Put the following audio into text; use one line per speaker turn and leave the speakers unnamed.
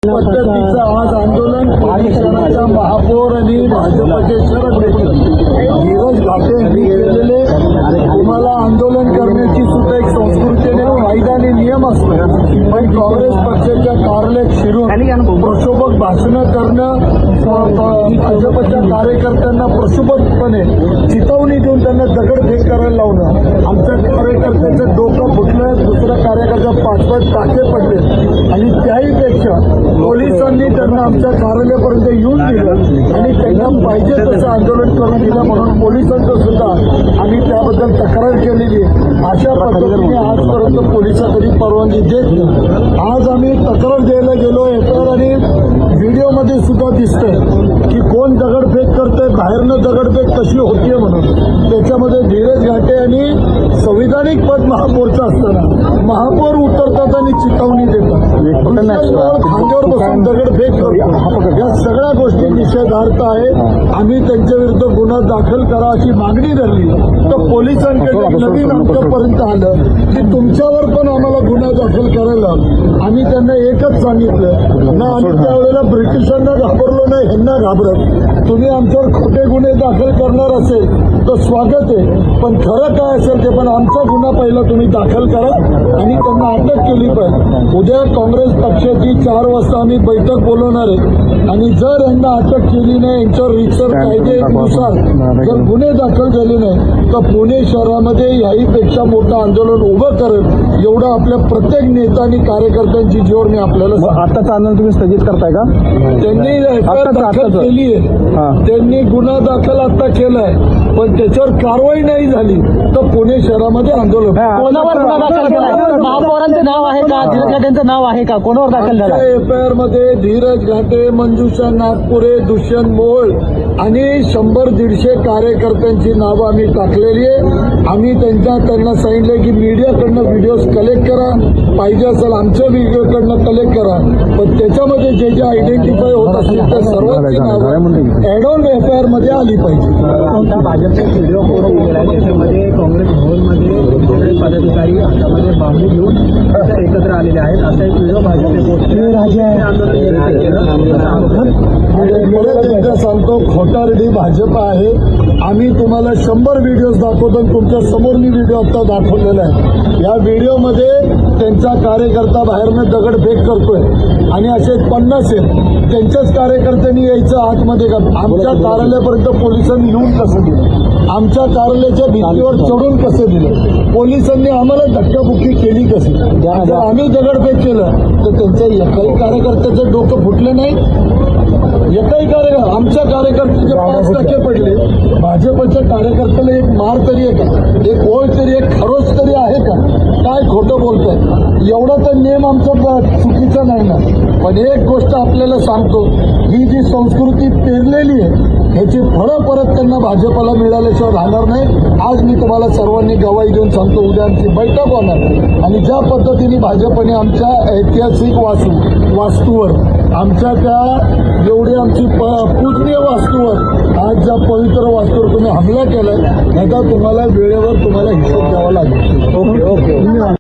पद्धतीचं आज आंदोलन पोलिसांच्या महापौर आणि भाजपचे शरद नीरज घाटे यांनी केलेले. तुम्हाला आंदोलन करण्याची सुद्धा एक संस्कृतीने कायदा आणि नियम असतो, पण काँग्रेस पक्षाच्या कार्यालयात शिरून प्रक्षोभक भाषणं करणं, भाजपच्या कार्यकर्त्यांना प्रक्षोभकपणे चितवणी देऊन त्यांना दगडफेक करायला लावणं, आमच्या कार्यकर्त्याचं डोकं फुटलं, दुसऱ्या कार्यकर्त्या पाठवत टाके पडले आणि त्याहीपेक्षा पोलिसांनी त्यांना आमच्या कार्यालयापर्यंत येऊन दिलं आणि त्यांना पाहिजे तसं आंदोलन करून दिलं. म्हणून पोलिसांचं सुद्धा आम्ही त्याबद्दल तक्रार केलेली आहे. अशा पद्धतीने आजपर्यंत पोलिसांकडे परवानगी देत नाही. आज आम्ही तक्रार द्यायला गेलो एफआयआर आणि व्हिडिओमध्ये सुद्धा दिसतंय की कोण दगडफेक करतंय, बाहेरनं दगडफेक कशी होतीये म्हणून. त्याच्यामध्ये धीरज घाटे आणि संविधानिक पद महापौरचं असताना महापौर उतरतात आणि चितवणी देतात, खांद्यावर बसून दगडफेक करतात. या सगळ्या गोष्टी निषेधार्थ आहे. आम्ही त्यांच्या विरुद्ध गुन्हा दाखल करा अशी मागणी धरली तर पोलिसांकडे नवीन आमच्यापर्यंत आलं की तुमच्यावर पण आम्हाला गुन्हा दाखल करायला. आम्ही त्यांना एकच सांगितलं ना, आम्ही त्यावेळेला ब्रिटिशांना घाबरलो नाही, ह्यांना घाबरत. तुम्ही आमच्यावर खोटे गुन्हे दाखल करणार असेल तर स्वागत आहे, पण खरं काय असेल ते पण आमचा गुन्हा पहिला तुम्ही दाखल करा आणि त्यांना अटक केली पाहिजे. उद्या काँग्रेस पक्षाची 4 वाजता आम्ही बैठक बोलवणार आहे आणि जर यांना अटक केली नाही, यांच्यावर रितसर कायद्यानुसार जर गुन्हे दाखल झाले नाही तर पुणे शहरामध्ये याहीपेक्षा मोठं आंदोलन उभं करेल, एवढं आपल्या प्रत्येक नेता आणि कार्यकर्त्यांची जोर मी आपल्याला.
आताचं आंदोलन तुम्ही स्थगित करताय का?
त्यांनी एफआयआर दाखल केली आहे, त्यांनी गुन्हा दाखल आता केलाय, पण त्याच्यावर कारवाई नाही झाली तर पुणे शहरामध्ये आंदोलन.
कोणावर गुन्हा दाखल केलाय? महापौरांचं नाव आहे का? धीरज घाटेंचं नाव आहे का? कोणावर दाखल झालं?
एफआयआर मध्ये धीरज घाटे, मंजुषा नागपुरे, दुष्यंत मोहोळ आणि 100-150 कार्यकर्त्यांची नावं आम्ही टाकलेली आहे. आम्ही त्यांना सांगितलं की मीडियाकडनं व्हिडिओज कलेक्ट करा, पाहिजे असेल आमच्या व्हिडिओकडनं कलेक्ट करा, पण त्याच्यामध्ये जे जे आयडेंटिफाय होत असतील त्या सर्वांची नावं ऍड ऑन एफआयआर मध्ये आली पाहिजे.
भाजपचे व्हिडिओ फोरम केला त्याच्यामध्ये काँग्रेस भवनमध्ये सगळे पदाधिकारी हातामध्ये बांबू घेऊन एकत्र आलेले आहेत, असा एक व्हिडिओ भाजपचे
सांगतो. खोटारडी भाजप आहे. आम्ही तुम्हाला 100 व्हिडिओज दाखवतो, तुमच्या समोर मी व्हिडिओ आता दाखवलेला आहे. या व्हिडिओमध्ये त्यांचा कार्यकर्ता बाहेरनं दगडफेक करतोय आणि असे 50 आहेत. त्यांच्याच कार्यकर्त्यांनी यायचं आतमध्ये का? आमच्या कार्यालयापर्यंत पोलिसांनी येऊन कसं दिलं? आमच्या कार्यालयाच्या भिंतीवर चढून कसं दिलं? पोलिसांनी आम्हाला धक्काबुक्की केली कशी? जर आम्ही दगडफेक केलं तर त्यांच्या एकाही कार्यकर्त्याचं डोकं फुटलं नाही. एकाही आमच्या कार्यकर्त्याचे 5% पडले. भाजपच्या कार्यकर्त्याला एक मार तरी आहे का? एक ओळ तरी, एक खरोच तरी आहे का? काय खोटं बोलताय? एवढा तर नियम आमचा चुकीचा नाही ना. पण एक गोष्ट आपल्याला सांगतो, ही जी संस्कृती पेरलेली आहे ह्याची फळं परत त्यांना भाजपला मिळाल्याशिवाय राहणार नाही. आज मी तुम्हाला सर्वांनी गवाही देऊन सांगतो, उद्या आमची बैठक होणार आणि ज्या पद्धतीने भाजपने आमच्या ऐतिहासिक वास्तूवर, आमच्या त्या एवढी आमची पूजनीय वास्तूवर, आज ज्या पवित्र वास्तूवर तुम्ही हमला केलाय त्याचा तुम्हाला वेळेवर तुम्हाला हिशोब द्यावा लागेल. ओके.